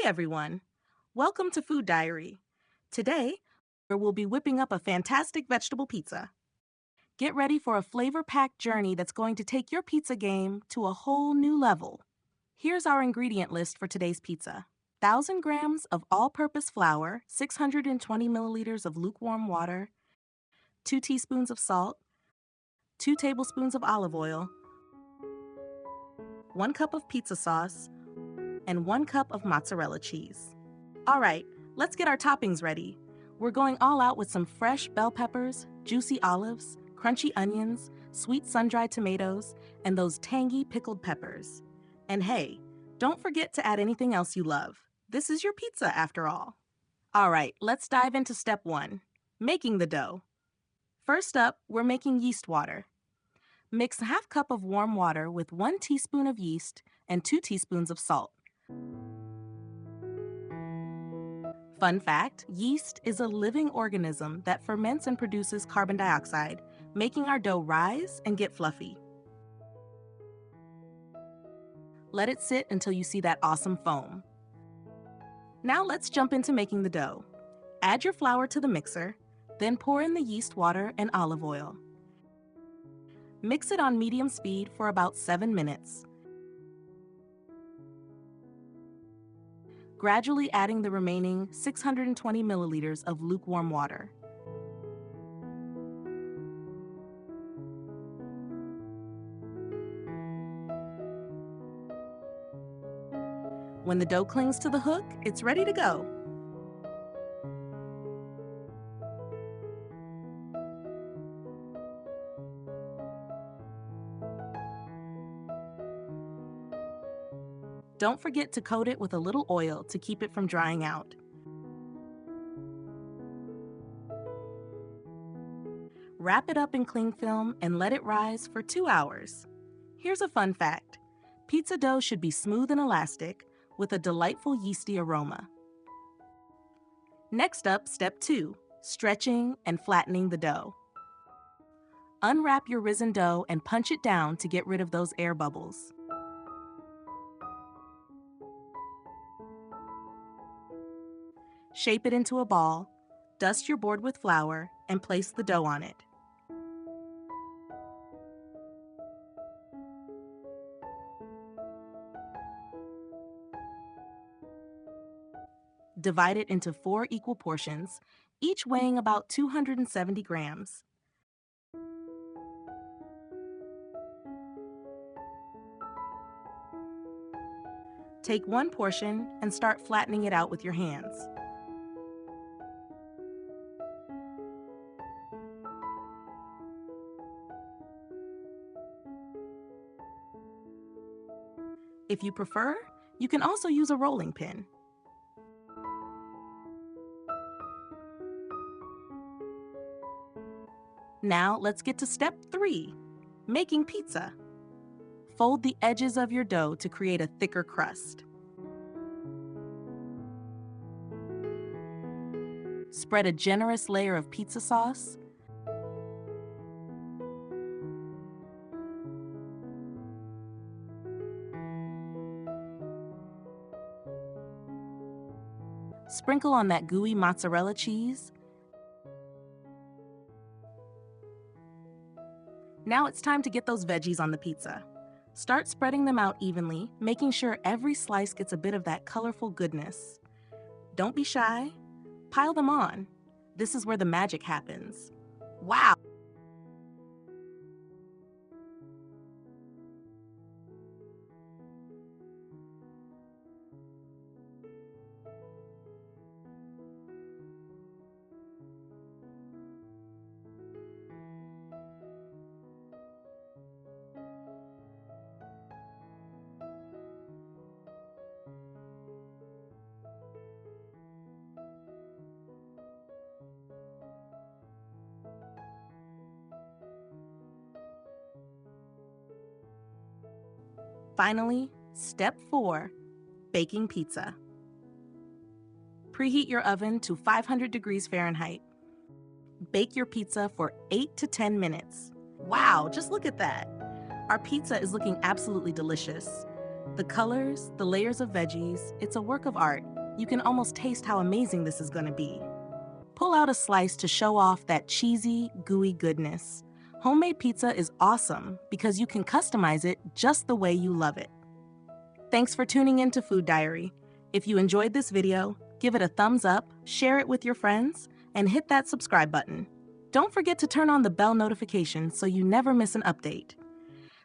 everyone. Welcome to Food Diary. Today, we'll be whipping up a fantastic vegetable pizza. Get ready for a flavor-packed journey that's going to take your pizza game to a whole new level. Here's our ingredient list for today's pizza. 1,000 grams of all-purpose flour, 620 milliliters of lukewarm water, 2 teaspoons of salt, 2 tablespoons of olive oil, 1 cup of pizza sauce, and 1 cup of mozzarella cheese. All right, let's get our toppings ready. We're going all out with some fresh bell peppers, juicy olives, crunchy onions, sweet sun-dried tomatoes, and those tangy pickled peppers. And hey, don't forget to add anything else you love. This is your pizza after all. All right, let's dive into step 1, making the dough. First up, we're making yeast water. Mix a half cup of warm water with 1 teaspoon of yeast and 2 teaspoons of salt. Fun fact, yeast is a living organism that ferments and produces carbon dioxide, making our dough rise and get fluffy. Let it sit until you see that awesome foam. Now let's jump into making the dough. Add your flour to the mixer, then pour in the yeast water and olive oil. Mix it on medium speed for about 7 minutes. Gradually adding the remaining 620 milliliters of lukewarm water. When the dough clings to the hook, it's ready to go. Don't forget to coat it with a little oil to keep it from drying out. Wrap it up in cling film and let it rise for 2 hours. Here's a fun fact. Pizza dough should be smooth and elastic with a delightful yeasty aroma. Next up, step 2, stretching and flattening the dough. Unwrap your risen dough and punch it down to get rid of those air bubbles. Shape it into a ball, dust your board with flour, and place the dough on it. Divide it into 4 equal portions, each weighing about 270 grams. Take 1 portion and start flattening it out with your hands. If you prefer, you can also use a rolling pin. Now let's get to step 3, making pizza. Fold the edges of your dough to create a thicker crust. Spread a generous layer of pizza sauce. Sprinkle on that gooey mozzarella cheese. Now it's time to get those veggies on the pizza. Start spreading them out evenly, making sure every slice gets a bit of that colorful goodness. Don't be shy. Pile them on. This is where the magic happens. Wow! Finally, step 4, baking pizza. Preheat your oven to 500 degrees Fahrenheit. Bake your pizza for 8 to 10 minutes. Wow, just look at that. Our pizza is looking absolutely delicious. The colors, the layers of veggies, it's a work of art. You can almost taste how amazing this is going to be. Pull out a slice to show off that cheesy, gooey goodness. Homemade pizza is awesome because you can customize it just the way you love it. Thanks for tuning in to Food Diary. If you enjoyed this video, give it a thumbs up, share it with your friends, and hit that subscribe button. Don't forget to turn on the bell notification so you never miss an update.